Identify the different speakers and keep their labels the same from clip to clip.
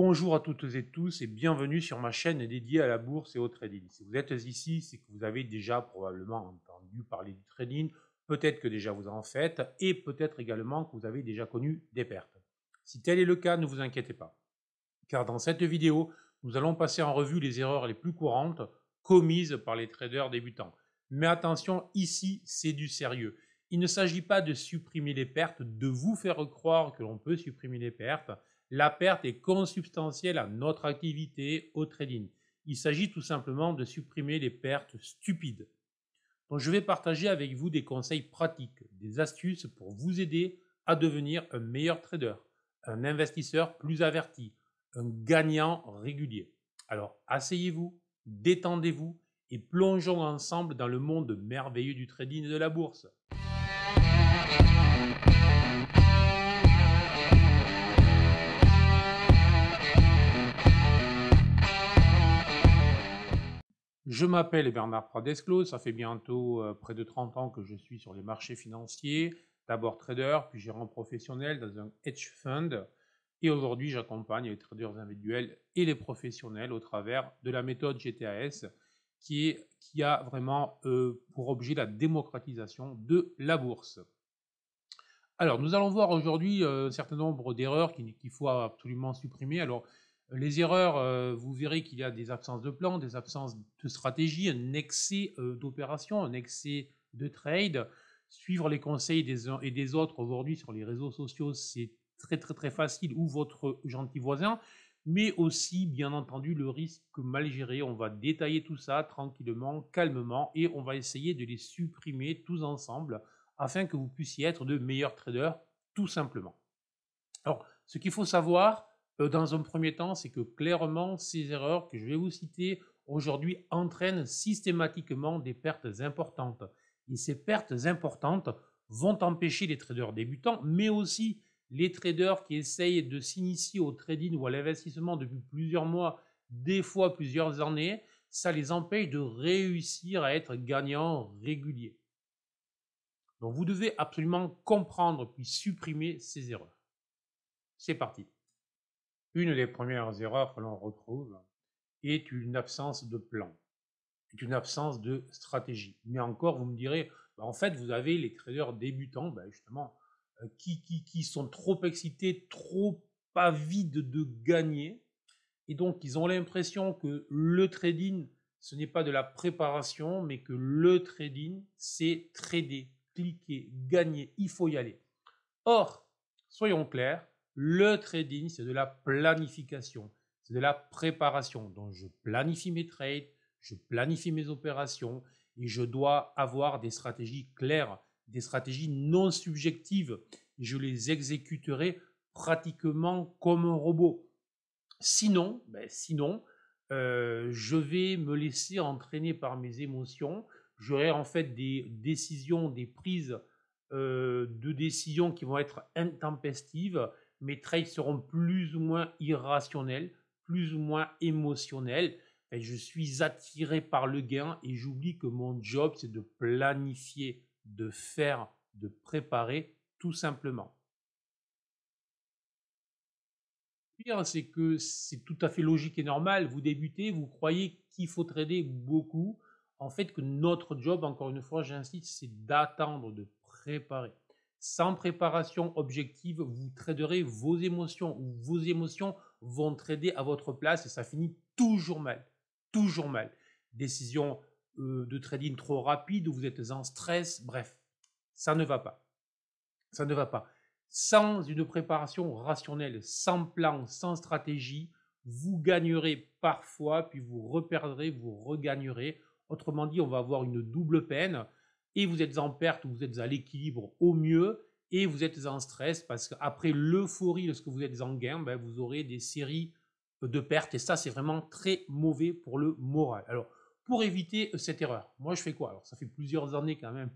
Speaker 1: Bonjour à toutes et tous et bienvenue sur ma chaîne dédiée à la bourse et au trading. Si vous êtes ici, c'est que vous avez déjà probablement entendu parler du trading, peut-être que déjà vous en faites et peut-être également que vous avez déjà connu des pertes. Si tel est le cas, ne vous inquiétez pas, car dans cette vidéo, nous allons passer en revue les erreurs les plus courantes commises par les traders débutants. Mais attention, ici, c'est du sérieux. Il ne s'agit pas de supprimer les pertes, de vous faire croire que l'on peut supprimer les pertes. La perte est consubstantielle à notre activité au trading. Il s'agit tout simplement de supprimer les pertes stupides. Donc je vais partager avec vous des conseils pratiques, des astuces pour vous aider à devenir un meilleur trader, un investisseur plus averti, un gagnant régulier. Alors asseyez-vous, détendez-vous et plongeons ensemble dans le monde merveilleux du trading et de la bourse. Je m'appelle Bernard Pradesclos, ça fait bientôt près de 30 ans que je suis sur les marchés financiers, d'abord trader, puis gérant professionnel dans un hedge fund. Et aujourd'hui, j'accompagne les traders individuels et les professionnels au travers de la méthode GTAS qui a vraiment pour objet la démocratisation de la bourse. Alors, nous allons voir aujourd'hui un certain nombre d'erreurs qu'il faut absolument supprimer. Alors, les erreurs, vous verrez qu'il y a des absences de plan, des absences de stratégie, un excès d'opération, un excès de trade. Suivre les conseils des uns et des autres aujourd'hui sur les réseaux sociaux, c'est très facile, ou votre gentil voisin, mais aussi, bien entendu, le risque mal géré. On va détailler tout ça tranquillement, calmement, et on va essayer de les supprimer tous ensemble afin que vous puissiez être de meilleurs traders, tout simplement. Alors, ce qu'il faut savoir dans un premier temps, c'est que clairement, ces erreurs que je vais vous citer aujourd'hui entraînent systématiquement des pertes importantes. Et ces pertes importantes vont empêcher les traders débutants, mais aussi les traders qui essayent de s'initier au trading ou à l'investissement depuis plusieurs mois, des fois plusieurs années, ça les empêche de réussir à être gagnants réguliers. Donc vous devez absolument comprendre puis supprimer ces erreurs. C'est parti. Une des premières erreurs que l'on retrouve est une absence de plan, est une absence de stratégie. Mais encore, vous me direz, en fait, vous avez les traders débutants, justement, qui sont trop excités, trop avides de gagner. Et donc, ils ont l'impression que le trading, ce n'est pas de la préparation, mais que le trading, c'est trader, cliquer, gagner, il faut y aller. Or, soyons clairs, le trading, c'est de la planification, c'est de la préparation. Donc, je planifie mes trades, je planifie mes opérations et je dois avoir des stratégies claires, des stratégies non subjectives. Je les exécuterai pratiquement comme un robot. Sinon, je vais me laisser entraîner par mes émotions. J'aurai en fait des décisions, des prises de décisions qui vont être intempestives. Mes trades seront plus ou moins irrationnels, plus ou moins émotionnels. Et je suis attiré par le gain et j'oublie que mon job, c'est de planifier, de faire, de préparer, tout simplement. Pire, c'est que c'est tout à fait logique et normal. Vous débutez, vous croyez qu'il faut trader beaucoup. En fait, que notre job, encore une fois, j'insiste, c'est d'attendre, de préparer. Sans préparation objective, vous traderez vos émotions ou vos émotions vont trader à votre place et ça finit toujours mal. Toujours mal. Décision de trading trop rapide où vous êtes en stress, bref, ça ne va pas. Ça ne va pas. Sans une préparation rationnelle, sans plan, sans stratégie, vous gagnerez parfois, puis vous reperdrez, vous regagnerez. Autrement dit, on va avoir une double peine et vous êtes en perte ou vous êtes à l'équilibre au mieux et vous êtes en stress parce qu'après l'euphorie lorsque vous êtes en gain, vous aurez des séries de pertes et ça, c'est vraiment très mauvais pour le moral. Alors, pour éviter cette erreur, moi, je fais quoi? Alors, ça fait plusieurs années quand même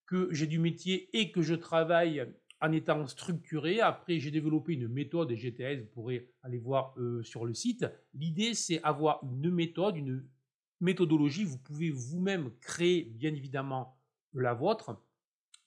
Speaker 1: que j'ai du métier et que je travaille en étant structuré. Après, j'ai développé une méthode GTS, vous pourrez aller voir sur le site. L'idée, c'est avoir une méthode, une méthodologie. Vous pouvez vous-même créer, bien évidemment, la vôtre.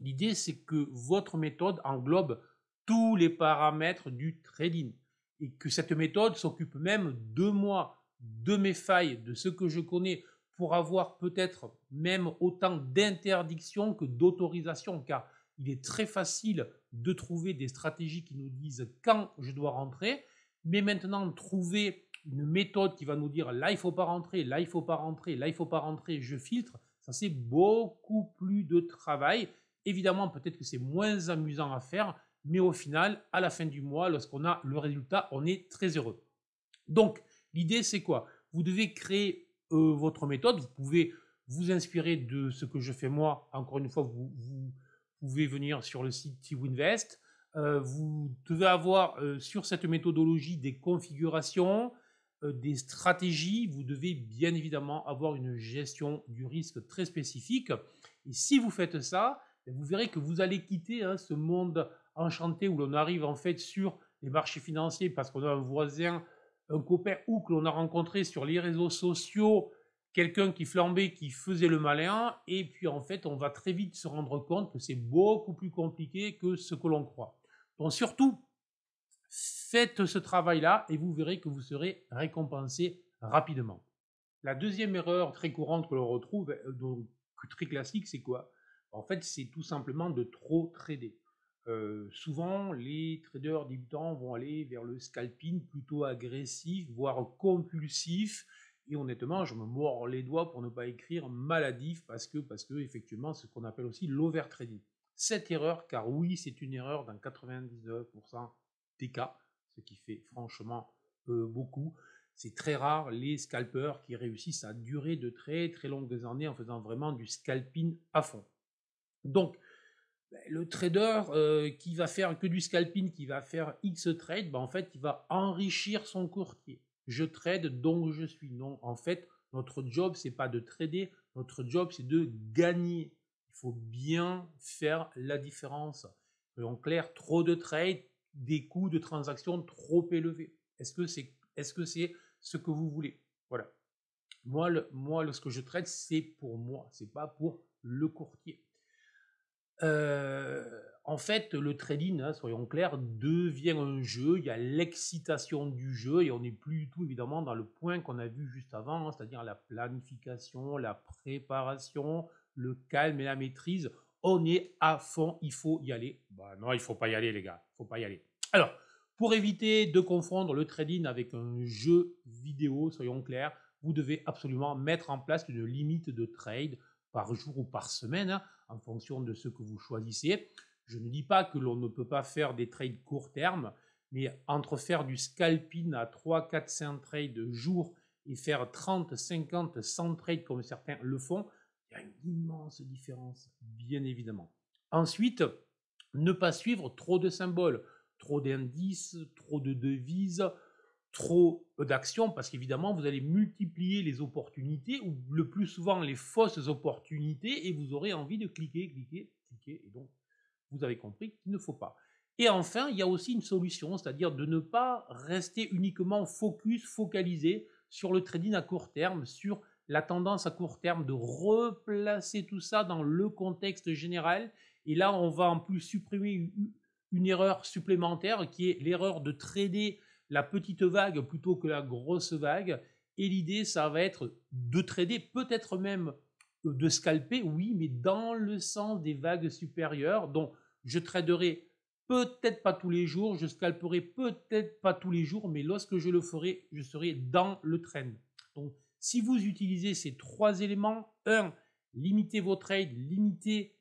Speaker 1: L'idée, c'est que votre méthode englobe tous les paramètres du trading. et que cette méthode s'occupe même de moi, de mes failles, de ce que je connais, pour avoir peut-être même autant d'interdictions que d'autorisations, car il est très facile de trouver des stratégies qui nous disent quand je dois rentrer, mais maintenant trouver une méthode qui va nous dire là il ne faut pas rentrer, là il ne faut pas rentrer, là il ne faut pas rentrer, je filtre, ça c'est beaucoup plus de travail. Évidemment, peut-être que c'est moins amusant à faire, mais au final, à la fin du mois, lorsqu'on a le résultat, on est très heureux. Donc, l'idée, c'est quoi? Vous devez créer votre méthode. Vous pouvez vous inspirer de ce que je fais moi. Encore une fois, vous pouvez venir sur le site TWinvest. Vous devez avoir sur cette méthodologie des configurations, des stratégies. Vous devez bien évidemment avoir une gestion du risque très spécifique. Et si vous faites ça, vous verrez que vous allez quitter ce monde enchanté où l'on arrive en fait sur les marchés financiers parce qu'on a un voisin, un copain ou que l'on a rencontré sur les réseaux sociaux, quelqu'un qui flambait, qui faisait le malin, et puis en fait on va très vite se rendre compte que c'est beaucoup plus compliqué que ce que l'on croit. Donc surtout, faites ce travail-là et vous verrez que vous serez récompensé rapidement. La deuxième erreur très courante que l'on retrouve, donc très classique, c'est quoi? En fait, c'est tout simplement de trop trader. Souvent, les traders débutants vont aller vers le scalping plutôt agressif, voire compulsif. Et honnêtement, je me mords les doigts pour ne pas écrire maladif parce que effectivement, c'est ce qu'on appelle aussi l'overtrading. Cette erreur, car oui, c'est une erreur dans 99% des cas, ce qui fait franchement beaucoup. C'est très rare les scalpers qui réussissent à durer de très très longues années en faisant vraiment du scalping à fond. Donc, le trader qui va faire que du scalping, qui va faire X trade, en fait, il va enrichir son courtier. Je trade, donc je suis. Non, en fait, notre job, c'est pas de trader, notre job, c'est de gagner. Il faut bien faire la différence. En clair, trop de trades, des coûts de transaction trop élevés. Est-ce que c'est ce que vous voulez? Voilà. Moi, lorsque je trade, c'est pour moi, c'est pas pour le courtier. En fait, le trading, soyons clairs, devient un jeu. Il y a l'excitation du jeu et on n'est plus du tout évidemment dans le point qu'on a vu juste avant, c'est-à-dire la planification, la préparation, le calme et la maîtrise. On est à fond, il faut y aller. Non, il ne faut pas y aller, les gars. Il ne faut pas y aller. Alors, pour éviter de confondre le trading avec un jeu vidéo, soyons clairs, vous devez absolument mettre en place une limite de trade par jour ou par semaine, en fonction de ce que vous choisissez. Je ne dis pas que l'on ne peut pas faire des trades court terme, mais entre faire du scalping à 3, 4, 5 trades jour et faire 30, 50, 100 trades comme certains le font, il y a une immense différence, bien évidemment. Ensuite, ne pas suivre trop de symboles, trop d'indices, trop de devises, trop d'actions, parce qu'évidemment, vous allez multiplier les opportunités, ou le plus souvent les fausses opportunités, et vous aurez envie de cliquer, et donc vous avez compris qu'il ne faut pas. Et enfin, il y a aussi une solution, c'est-à-dire de ne pas rester uniquement focalisé sur le trading à court terme, sur la tendance à court terme, de replacer tout ça dans le contexte général. Et là, on va en plus supprimer une erreur supplémentaire qui est l'erreur de trader la petite vague plutôt que la grosse vague. Et l'idée, ça va être de trader, peut-être même de scalper, oui, mais dans le sens des vagues supérieures. Donc, je traderai peut-être pas tous les jours, je scalperai peut-être pas tous les jours, mais lorsque je le ferai, je serai dans le trend. Donc, si vous utilisez ces trois éléments, limitez vos trades, limitez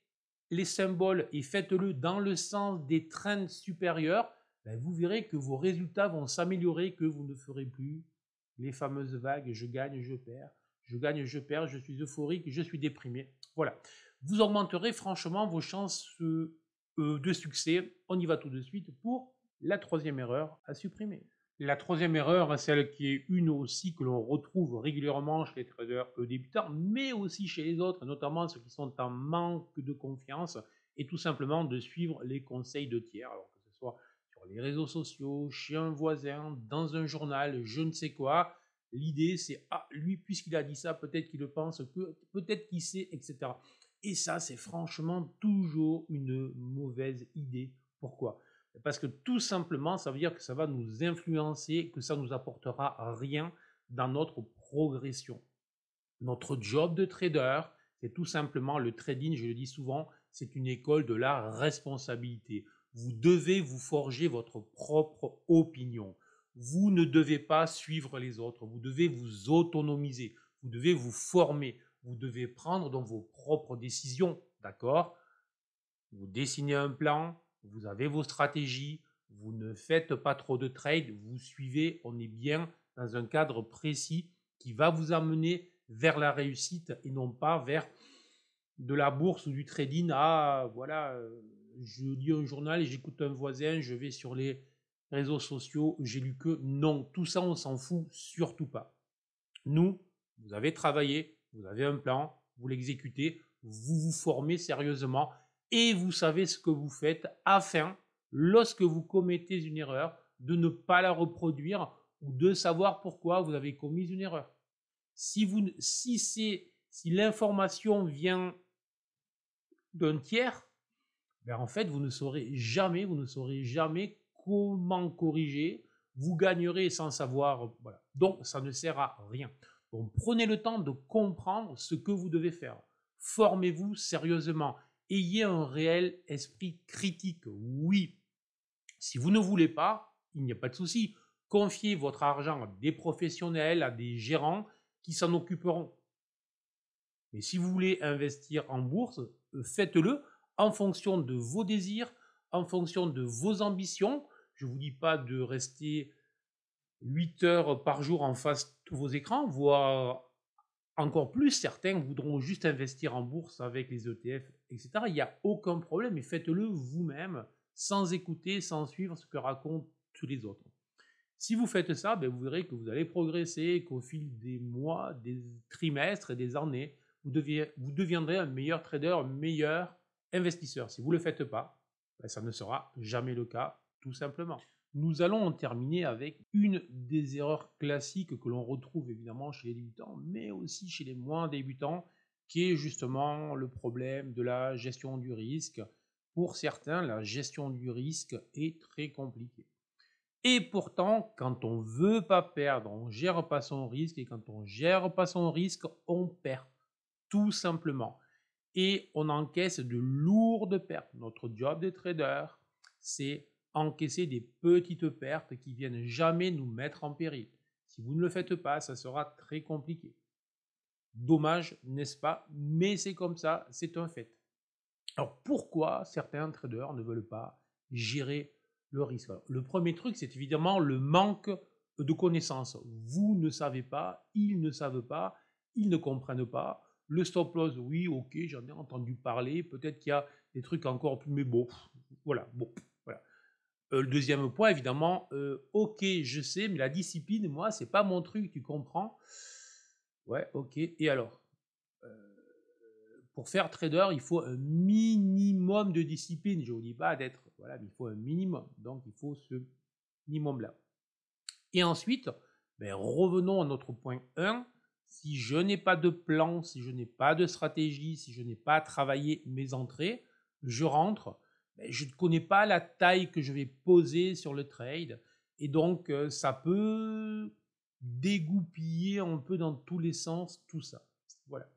Speaker 1: les symboles et faites-le dans le sens des trends supérieurs, vous verrez que vos résultats vont s'améliorer, que vous ne ferez plus les fameuses vagues, je gagne, je perds, je gagne, je perds, je suis euphorique, je suis déprimé. Voilà. Vous augmenterez franchement vos chances de succès. On y va tout de suite pour la troisième erreur à supprimer. La troisième erreur, celle qui est une aussi que l'on retrouve régulièrement chez les traders débutants, mais aussi chez les autres, notamment ceux qui sont en manque de confiance, est tout simplement de suivre les conseils de tiers, alors que ce soit sur les réseaux sociaux, chez un voisin, dans un journal, je ne sais quoi. L'idée, c'est, lui, puisqu'il a dit ça, peut-être qu'il le pense, peut-être qu'il sait, etc. Et ça, c'est franchement toujours une mauvaise idée. Pourquoi? Parce que tout simplement, ça veut dire que ça va nous influencer, que ça ne nous apportera rien dans notre progression. Notre job de trader, c'est tout simplement le trading, je le dis souvent, c'est une école de la responsabilité. Vous devez vous forger votre propre opinion. Vous ne devez pas suivre les autres, vous devez vous autonomiser, vous devez vous former, vous devez prendre donc vos propres décisions, d'accord? Vous dessinez un plan, vous avez vos stratégies, vous ne faites pas trop de trades, vous suivez, on est bien dans un cadre précis qui va vous amener vers la réussite et non pas vers de la bourse ou du trading. Ah, voilà, je lis un journal et j'écoute un voisin, je vais sur les réseaux sociaux, j'ai lu que. Non, tout ça, on s'en fout surtout pas. Nous, vous avez travaillé, vous avez un plan, vous l'exécutez, vous vous formez sérieusement et vous savez ce que vous faites afin, lorsque vous commettez une erreur, de ne pas la reproduire ou de savoir pourquoi vous avez commis une erreur. Si l'information vient d'un tiers, ben en fait, vous ne saurez jamais comment corriger. Vous gagnerez sans savoir. Voilà. Donc, ça ne sert à rien. Donc, prenez le temps de comprendre ce que vous devez faire. Formez-vous sérieusement. Ayez un réel esprit critique. Oui. Si vous ne voulez pas, il n'y a pas de souci. Confiez votre argent à des professionnels, à des gérants qui s'en occuperont. Mais si vous voulez investir en bourse, faites-le en fonction de vos désirs, en fonction de vos ambitions. Je ne vous dis pas de rester 8 heures par jour en face de vos écrans, voire encore plus. Certains voudront juste investir en bourse avec les ETF, etc. Il n'y a aucun problème, mais faites-le vous-même, sans écouter, sans suivre ce que racontent tous les autres. Si vous faites ça, ben vous verrez que vous allez progresser, qu'au fil des mois, des trimestres et des années, vous deviendrez un meilleur trader, un meilleur investisseur. Si vous ne le faites pas, ben ça ne sera jamais le cas, tout simplement. Nous allons en terminer avec une des erreurs classiques que l'on retrouve évidemment chez les débutants, mais aussi chez les moins débutants, qui est justement le problème de la gestion du risque. Pour certains, la gestion du risque est très compliquée. Et pourtant, quand on veut pas perdre, on gère pas son risque. Et quand on gère pas son risque, on perd. Tout simplement. Et on encaisse de lourdes pertes. Notre job de trader, c'est encaisser des petites pertes qui viennent jamais nous mettre en péril. Si vous ne le faites pas, ça sera très compliqué. Dommage, n'est-ce pas? Mais c'est comme ça, c'est un fait. Alors pourquoi certains traders ne veulent pas gérer le risque? Alors, le premier truc, c'est évidemment le manque de connaissances. Vous ne savez pas, ils ne savent pas, ils ne comprennent pas. Le stop loss, oui, ok, j'en ai entendu parler. Peut-être qu'il y a des trucs encore plus, mais bon, voilà, bon, voilà. Le deuxième point, évidemment, ok, je sais, mais la discipline, moi, c'est pas mon truc, tu comprends? Ouais, ok. Et alors? Pour faire trader, il faut un minimum de discipline. Je ne vous dis pas d'être, voilà, mais il faut un minimum. Donc, il faut ce minimum-là. Et ensuite, ben, revenons à notre point 1. Si je n'ai pas de plan, si je n'ai pas de stratégie, si je n'ai pas travaillé mes entrées, je rentre, ben, je ne connais pas la taille que je vais poser sur le trade. Et donc, ça peut dégoupiller un peu dans tous les sens, tout ça. Voilà.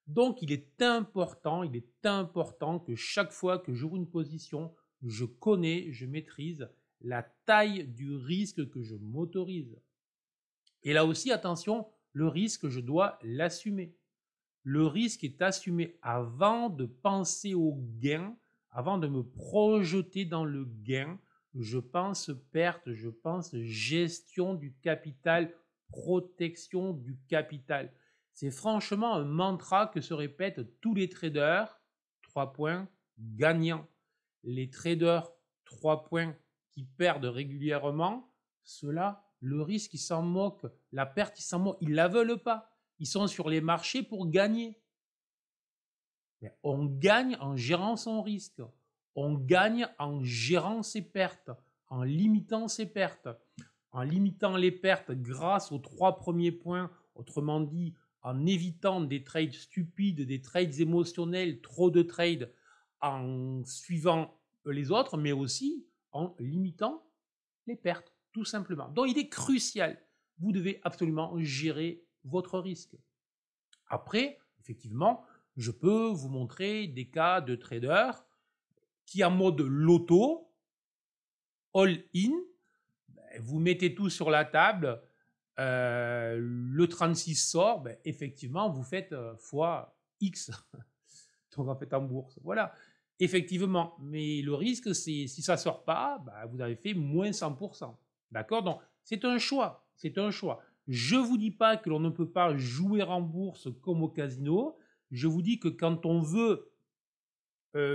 Speaker 1: Donc, il est important que chaque fois que j'ouvre une position, je connais, je maîtrise la taille du risque que je m'autorise. Et là aussi, attention, le risque, je dois l'assumer. Le risque est assumé avant de penser au gain, avant de me projeter dans le gain. Je pense perte, je pense gestion du capital, protection du capital. C'est franchement un mantra que se répètent tous les traders. 3 points gagnants. Les traders 3 points qui perdent régulièrement, ceux-là, le risque, ils s'en moquent. La perte, ils s'en moquent. Ils ne la veulent pas. Ils sont sur les marchés pour gagner. Mais on gagne en gérant son risque. On gagne en gérant ses pertes, en limitant ses pertes. En limitant les pertes grâce aux 3 premiers points, autrement dit, en évitant des trades stupides, des trades émotionnels, trop de trades, en suivant les autres, mais aussi en limitant les pertes, tout simplement. Donc, il est crucial. Vous devez absolument gérer votre risque. Après, effectivement, je peux vous montrer des cas de traders qui, en mode loto, all-in, vous mettez tout sur la table, le 36 sort, effectivement, vous faites fois X, donc en fait en bourse. Voilà, effectivement, mais le risque, c'est si ça ne sort pas, vous avez fait moins 100%. D'accord? Donc, c'est un choix, c'est un choix. Je ne vous dis pas que l'on ne peut pas jouer en bourse comme au casino. Je vous dis que quand on veut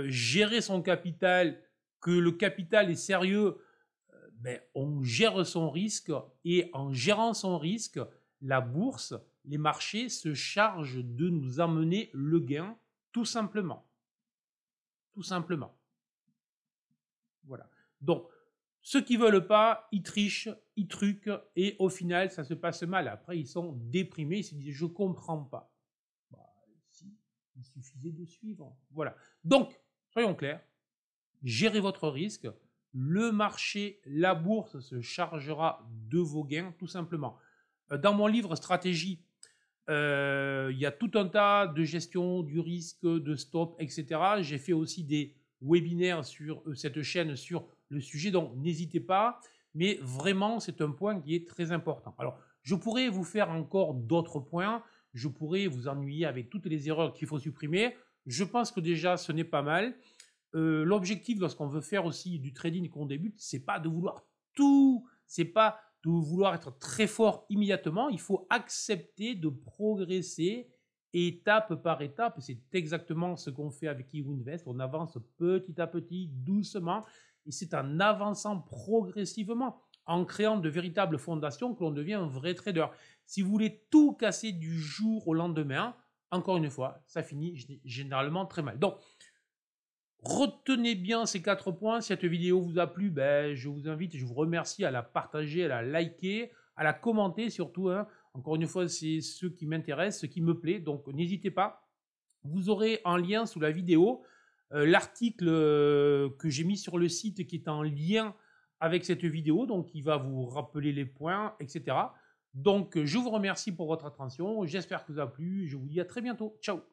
Speaker 1: gérer son capital, que le capital est sérieux, on gère son risque et en gérant son risque, la bourse, les marchés se chargent de nous amener le gain, tout simplement. Tout simplement. Voilà. Donc, ceux qui ne veulent pas, ils trichent, ils truquent et au final, ça se passe mal. Après, ils sont déprimés, ils se disent « je ne comprends pas ». Si, il suffisait de suivre. Voilà. Donc, soyons clairs, gérez votre risque. Le marché, la bourse se chargera de vos gains, tout simplement. Dans mon livre Stratégie, il y a tout un tas de gestion du risque, de stop, etc. J'ai fait aussi des webinaires sur cette chaîne sur le sujet, donc n'hésitez pas. Mais vraiment, c'est un point qui est très important. Alors, je pourrais vous faire encore d'autres points. Je pourrais vous ennuyer avec toutes les erreurs qu'il faut supprimer. Je pense que déjà, ce n'est pas mal. L'objectif lorsqu'on veut faire aussi du trading et qu'on débute, c'est pas de vouloir tout, c'est pas de vouloir être très fort immédiatement. Il faut accepter de progresser étape par étape. C'est exactement ce qu'on fait avec eWinvest. On avance petit à petit, doucement, et c'est en avançant progressivement, en créant de véritables fondations, que l'on devient un vrai trader. Si vous voulez tout casser du jour au lendemain, encore une fois, ça finit généralement très mal. Donc, retenez bien ces 4 points. Si cette vidéo vous a plu, je vous invite, je vous remercie à la partager, à la liker, à la commenter surtout. Encore une fois, c'est ce qui m'intéresse, ce qui me plaît. Donc, n'hésitez pas. Vous aurez en lien sous la vidéo l'article que j'ai mis sur le site qui est en lien avec cette vidéo. Donc, il va vous rappeler les points, etc. Donc, je vous remercie pour votre attention. J'espère que ça vous a plu. Je vous dis à très bientôt. Ciao!